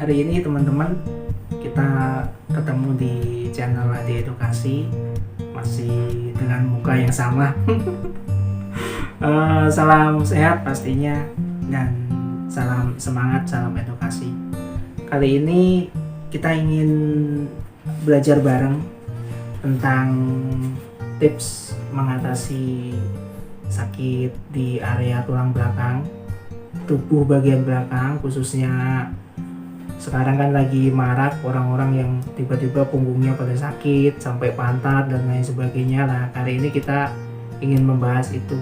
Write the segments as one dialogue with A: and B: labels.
A: Hari ini teman-teman kita ketemu di channel Adi Edukasi, masih dengan muka yang sama. Salam sehat pastinya dan salam semangat, salam edukasi. Kali ini kita ingin belajar bareng tentang tips mengatasi sakit di area tulang belakang, tubuh bagian belakang, khususnya sekarang kan lagi marak orang-orang yang tiba-tiba punggungnya pada sakit sampai pantat dan lain sebagainya. Nah, kali ini kita ingin membahas itu.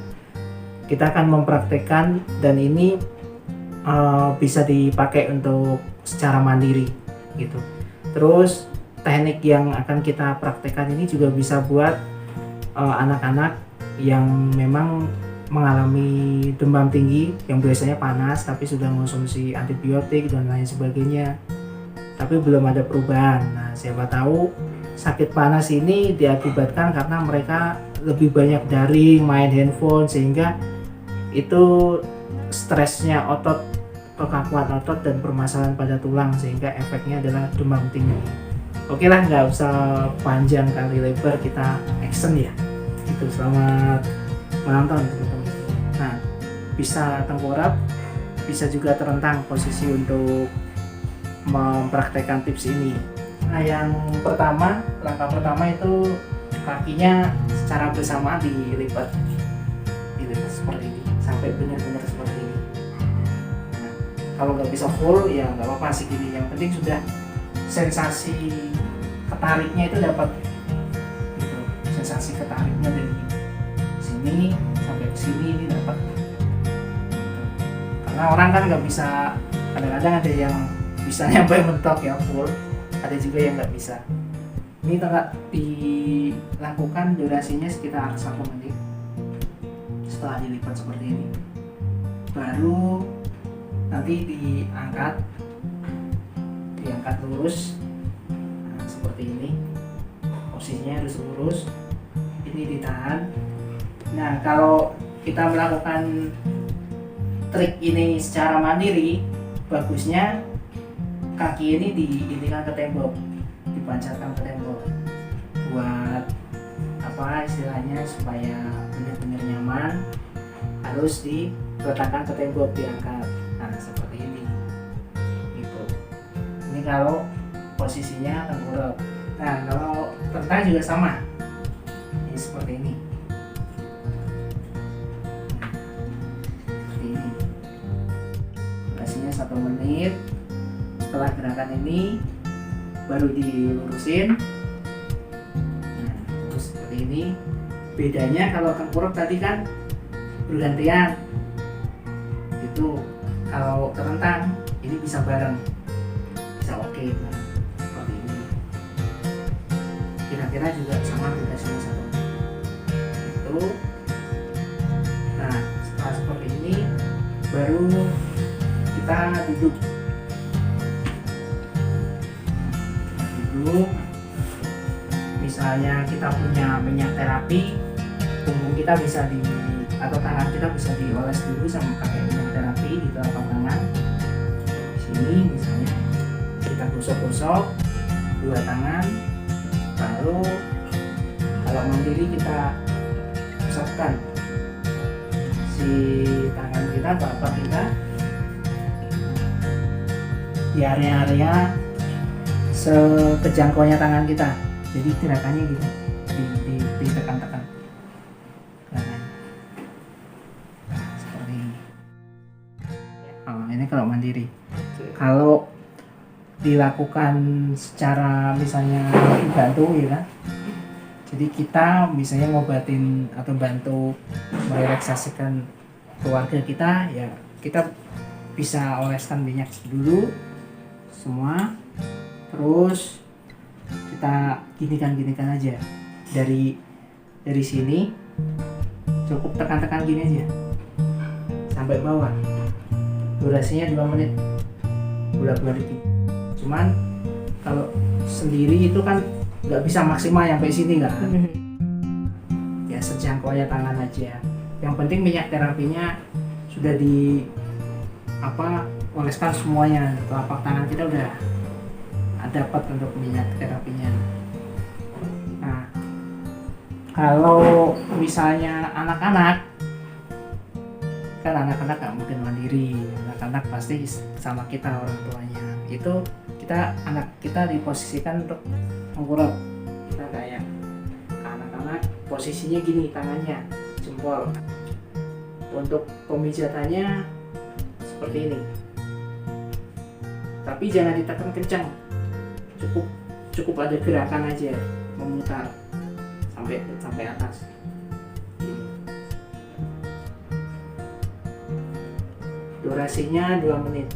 A: Kita akan mempraktekkan dan ini bisa dipakai untuk secara mandiri gitu. Terus teknik yang akan kita praktekkan ini juga bisa buat anak-anak yang memang mengalami demam tinggi yang biasanya panas tapi sudah mengonsumsi antibiotik dan lain sebagainya tapi belum ada perubahan. Nah, siapa tahu sakit panas ini diakibatkan karena mereka lebih banyak daring, main handphone, sehingga itu stresnya otot, kekakuan otot dan permasalahan pada tulang, sehingga efeknya adalah demam tinggi. Oke lah, nggak usah panjang kali lebar, kita action ya. Itu selamat menonton teman-teman. Nah, bisa tengkurap, bisa juga terentang posisi untuk mempraktekkan tips ini. Nah, yang pertama, langkah pertama itu kakinya secara bersamaan dilipat seperti ini sampai benar-benar seperti ini. Nah, kalau nggak bisa full ya nggak apa-apa segini. Yang penting sudah sensasi ketariknya itu dapat. Gitu. Sensasi ketariknya dari sini sampai ke sini ini dapat. Karena orang kan nggak bisa, kadang-kadang ada yang bisa nyampe mentok ya full, ada juga yang nggak bisa. Ini tetap dilakukan durasinya sekitar 1 menit. Setelah dilipat seperti ini, baru nanti diangkat lurus. Nah, seperti ini posisinya harus lurus, ini ditahan. Nah, kalau kita melakukan trik ini secara mandiri, bagusnya kaki ini diintikan ke tembok, dipancarkan ke tembok buat apa istilahnya, supaya benar-benar nyaman. Harus diletakkan ke tembok, diangkat. Nah, seperti ini gitu. Ini kalau posisinya tengkurap. Nah, kalau terentang juga sama, ini seperti ini. Durasinya 1 menit. Setelah gerakan ini baru dilurusin. Nah, terus seperti ini. Bedanya kalau tengkurap tadi kan bergantian itu, kalau terentang ini bisa bareng, bisa oke. Nah, seperti ini kira-kira juga sama durasinya 1 menit itu. Nah, setelah seperti ini baru kita duduk. Misalnya kita punya minyak terapi, punggung kita bisa atau tangan kita bisa dioles dulu sama pakai minyak terapi di telapak tangan. Di sini misalnya kita gosok-gosok 2 tangan, lalu kalau mandiri kita usapkan si tangan kita, telapak kita di area-area sekejangkauannya tangan kita. Jadi gerakannya gitu, ditekan-tekan. Nah, seperti ini. Ini kalau mandiri. Kalau dilakukan secara misalnya dibantu ya kan, jadi kita misalnya ngobatin atau bantu merelaksasikan keluarga kita, ya kita bisa oleskan minyak dulu semua. Terus kita ginikan aja dari sini, cukup tekan-tekan gini aja sampai bawah. Durasinya 2 menit, bolak-balik. Cuman kalau sendiri itu kan nggak bisa maksimal sampai sini nggak? Ya sejangkauannya tangan aja. Yang penting minyak terapinya sudah oleskan semuanya. Telapak tangan kita udah dapat untuk minyak terapinya. Nah, kalau misalnya anak-anak, kan anak-anak nggak mungkin mandiri, anak-anak pasti sama kita orang tuanya. Itu anak kita diposisikan untuk mengurap. Kita kayak anak-anak posisinya gini, tangannya jempol. Untuk pemijatannya seperti ini, tapi jangan ditekan kencang, cukup ada gerakan aja, memutar sampai atas. Durasinya 2 menit,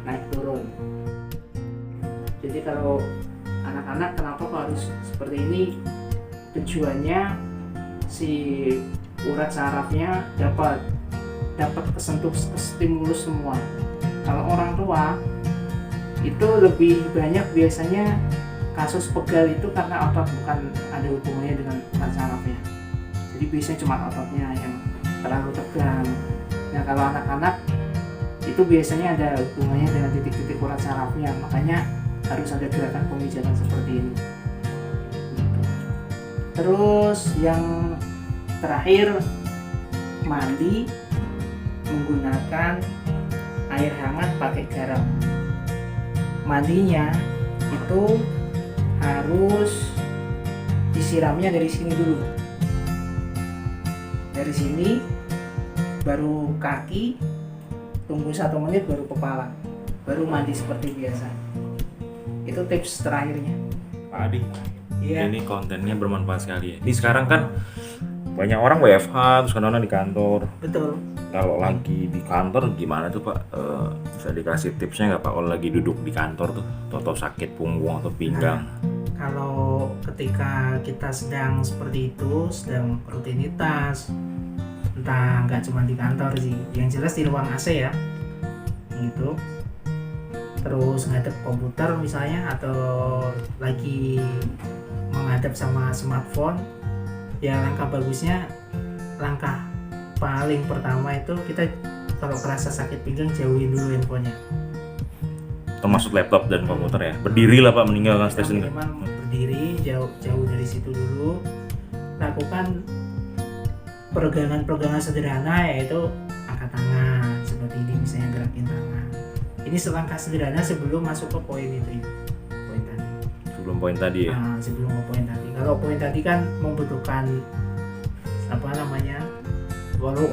A: naik turun. Jadi kalau anak-anak kenapa kok harus seperti ini? Tujuannya si urat sarafnya dapat kesentuh, stimulus semua. Kalau orang tua itu lebih banyak biasanya kasus pegal itu karena otot, bukan ada hubungannya dengan urat sarafnya. Jadi biasanya cuma ototnya yang terlalu tegang. Nah kalau anak-anak itu biasanya ada hubungannya dengan titik-titik urat sarafnya, makanya harus ada gerakan pemijatan seperti ini. Terus yang terakhir, mandi menggunakan air hangat pakai garam. Mandinya itu harus disiramnya dari sini dulu, dari sini baru kaki, tunggu 1 menit baru kepala, baru mandi seperti biasa. Itu tips terakhirnya,
B: Pak Adi.
A: Iya.
B: Ini kontennya bermanfaat sekali ya. Ini sekarang kan banyak orang WFH terus kadang-kadang di kantor.
A: Betul.
B: Kalau lagi di kantor gimana tuh Pak? Bisa dikasih tipsnya nggak Pak kalau lagi duduk di kantor tuh, atau sakit punggung atau pinggang?
A: Kalau ketika kita sedang seperti itu, sedang rutinitas, entah nggak cuma di kantor sih, yang jelas di ruang AC ya, gitu. Terus ngadep komputer misalnya, atau lagi menghadap sama smartphone, ya langkah bagusnya, langkah paling pertama itu kita kalau kerasa sakit pinggang jauhin dulu handphonenya.
B: Termasuk laptop dan komputer ya. Berdiri lah Pak, meninggalkan stasiun.
A: Memang berdiri, jauh dari situ dulu. Lakukan peregangan sederhana, yaitu angkat tangan seperti ini, misalnya gerakin tangan. Ini selangkah sederhana sebelum masuk ke poin itu, poin tadi.
B: Sebelum poin tadi ya.
A: Nah, sebelum ke poin tadi. Kalau poin tadi kan membutuhkan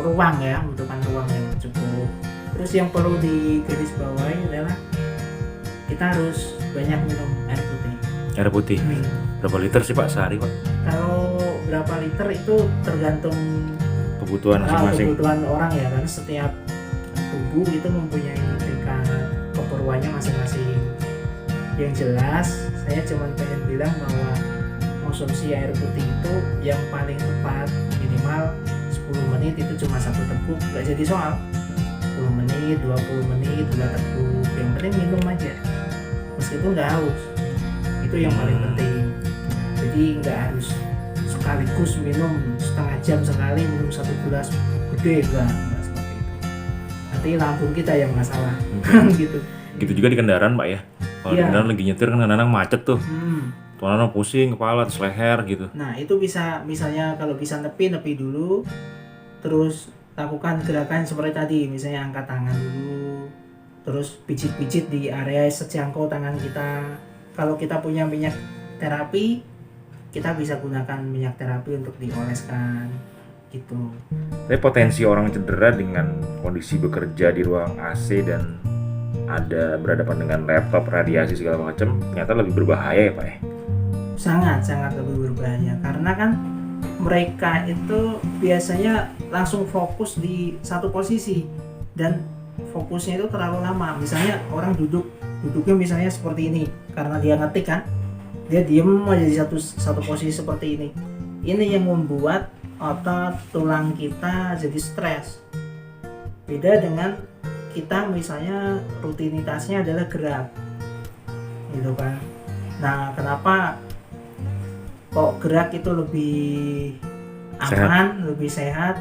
A: ruang ya, membutuhkan ruang yang cukup. Terus yang perlu digarisbawahi adalah kita harus banyak minum air putih.
B: Air putih. Berapa liter sih Pak sehari Pak?
A: Kalau berapa liter itu tergantung
B: Kebutuhan masing-masing.
A: kebutuhan orang ya, karena setiap tubuh itu mempunyai tingkat keperluannya masing-masing. Yang jelas saya cuma pengen bilang bahwa konsumsi air putih itu yang paling tepat minimal 10 menit, itu cuma 1 teguk, gak jadi soal. 10 menit, 20 menit, 2 teguk, yang penting minum aja meskipun gak haus, itu yang paling penting. Jadi gak harus sekaligus minum setengah jam sekali, minum 1 gelas gede, enggak seperti itu, nanti lambung kita yang masalah. gitu
B: Gitu juga di kendaraan Pak ya. Kalau di
A: Iya.
B: kendaraan lagi nyetir kan kadang-kadang macet tuh. Tuan pusing kepala, terus leher gitu.
A: Nah itu bisa, misalnya kalau bisa nepi dulu, terus lakukan gerakan seperti tadi, misalnya angkat tangan dulu, terus pijit-pijit di area sejangkau tangan kita. Kalau kita punya minyak terapi, kita bisa gunakan minyak terapi untuk dioleskan gitu.
B: Tapi potensi orang cedera dengan kondisi bekerja di ruang AC dan ada berhadapan dengan laptop, radiasi segala macam, ternyata lebih berbahaya ya Pak ya?
A: Sangat lebih berbahaya, karena kan mereka itu biasanya langsung fokus di satu posisi, dan fokusnya itu terlalu lama. Misalnya orang duduknya misalnya seperti ini, karena dia ngetik kan, dia diem aja di satu posisi seperti ini. Ini yang membuat otot tulang kita jadi stres. Beda dengan kita misalnya rutinitasnya adalah gerak, gitu kan. Nah kenapa kok gerak itu lebih aman, lebih sehat?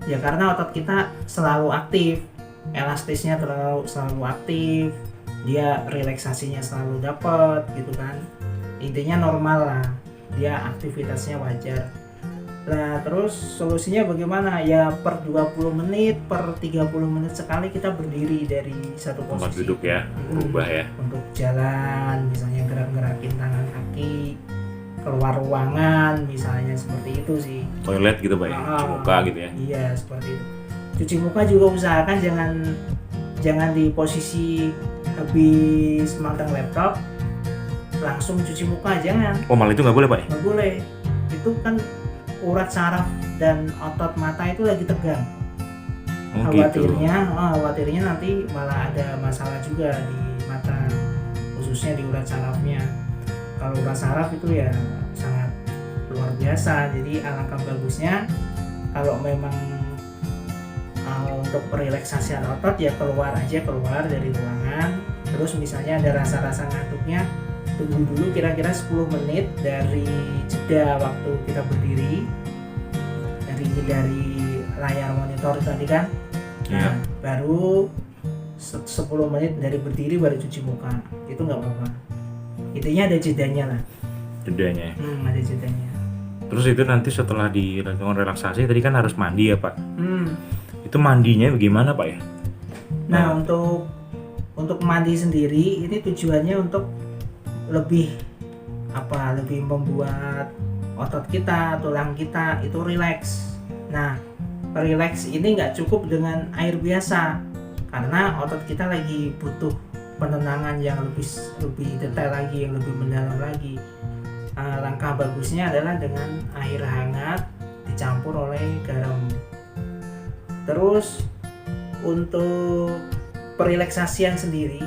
A: Ya karena otot kita selalu aktif. elastisnya selalu aktif, dia relaksasinya selalu dapat gitu kan, intinya normal lah, dia aktivitasnya wajar. Nah terus solusinya bagaimana ya, per 20 menit per 30 menit sekali kita berdiri dari satu
B: Tempat
A: posisi.
B: duduk ya, berubah ya.
A: Untuk jalan misalnya gerak-gerakin tangan kaki, keluar ruangan misalnya, seperti itu sih.
B: Toilet gitu Pak ya, cuci muka gitu ya.
A: Iya seperti itu. Cuci muka juga usahakan jangan di posisi habis manteng laptop langsung cuci muka, jangan.
B: Oh malah itu nggak boleh Pak ya?
A: Nggak boleh, itu kan urat saraf dan otot mata itu lagi tegang.
B: Oh gitu.
A: Khawatirnya nanti malah ada masalah juga di mata, khususnya di urat sarafnya. Kalau urat saraf itu ya sangat luar biasa, jadi alangkah bagusnya kalau memang untuk relaksasi otot ya keluar dari ruangan. Terus misalnya ada rasa-rasa ngantuknya, tunggu dulu kira-kira 10 menit dari jeda waktu kita berdiri dari layar monitor tadi kan. Nah, baru 10 menit dari berdiri baru cuci muka, itu nggak apa-apa. Intinya ada jedanya lah.
B: Jedanya.
A: Ada jedanya.
B: Terus itu nanti setelah dilakukan relaksasi tadi kan harus mandi ya Pak. Itu mandinya bagaimana Pak ya?
A: Nah untuk mandi sendiri ini tujuannya untuk lebih membuat otot kita, tulang kita itu rileks. Nah rileks ini nggak cukup dengan air biasa, karena otot kita lagi butuh penenangan yang lebih detail lagi, yang lebih mendalam lagi. Langkah bagusnya adalah dengan air hangat dicampur oleh garam. Terus untuk perelaksasian sendiri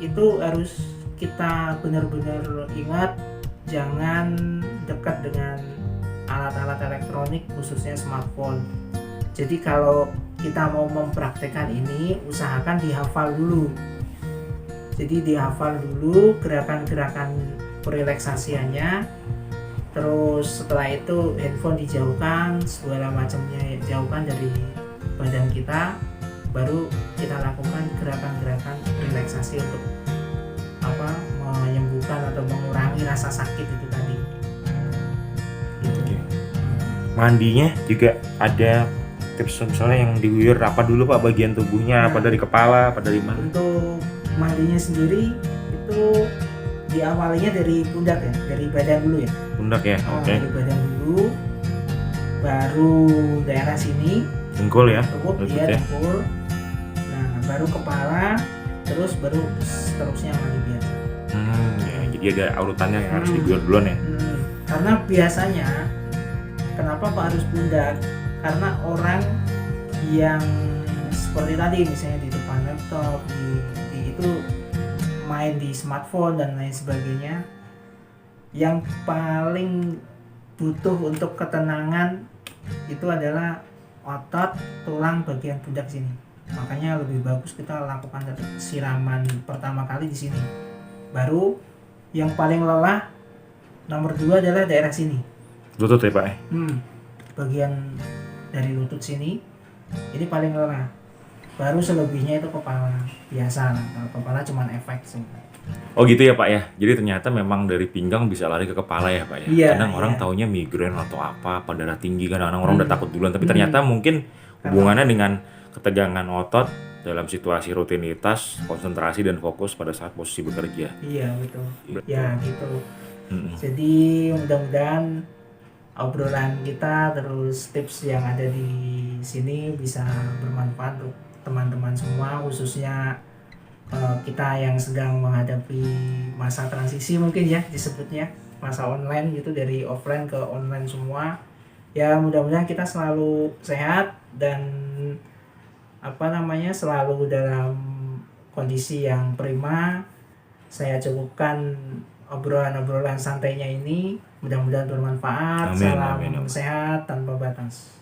A: itu harus kita benar-benar ingat jangan dekat dengan alat-alat elektronik, khususnya smartphone. Jadi kalau kita mau mempraktekkan ini, usahakan dihafal dulu. Jadi dihafal dulu gerakan-gerakan perelaksasiannya. Terus setelah itu handphone dijauhkan, segala macamnya jauhkan dari badan kita. Baru kita lakukan gerakan-gerakan relaksasi untuk menyembuhkan atau mengurangi rasa sakit itu tadi.
B: Oke. Mandinya juga ada tips, misalnya yang diguyur apa dulu Pak bagian tubuhnya, apa dari kepala, apa dari mana?
A: Untuk mandinya sendiri itu diawalinya dari pundak ya, dari badan dulu ya.
B: Pundak ya, oke.
A: Dari badan dulu, baru daerah sini,
B: Dengkul ya,
A: lutut ya, dengkul. Nah baru kepala, terus baru seterusnya mandi biasa.
B: Ya, jadi ada urutannya yang harus diguyur duluan ya.
A: Karena biasanya kenapa kok harus pundak? Karena orang yang seperti tadi misalnya di depan laptop, itu main di smartphone dan lain sebagainya, yang paling butuh untuk ketenangan itu adalah otot tulang bagian pundak sini. Makanya lebih bagus kita lakukan siraman pertama kali di sini. Baru yang paling lelah nomor 2 adalah daerah sini.
B: Lutut ya Pak?
A: Bagian dari lutut sini ini paling lelah. Baru selebihnya itu kepala. Biasa lah, kalau kepala cuman efek sih.
B: Oh gitu ya Pak ya. Jadi ternyata memang dari pinggang bisa lari ke kepala ya Pak ya.
A: Iya,
B: kadang orang taunya migrain atau apa, darah tinggi, kadang-kadang orang udah takut duluan. Tapi ternyata mungkin hubungannya dengan ketegangan otot dalam situasi rutinitas, konsentrasi dan fokus pada saat posisi bekerja.
A: Iya betul. Ya gitu. Jadi mudah-mudahan obrolan kita terus tips yang ada di sini bisa bermanfaat untuk teman-teman semua, khususnya kita yang sedang menghadapi masa transisi mungkin ya disebutnya, masa online gitu, dari offline ke online semua. Ya mudah-mudahan kita selalu sehat dan selalu dalam kondisi yang prima. Saya cukupkan obrolan-obrolan santainya ini, mudah-mudahan bermanfaat. Salam sehat tanpa batas.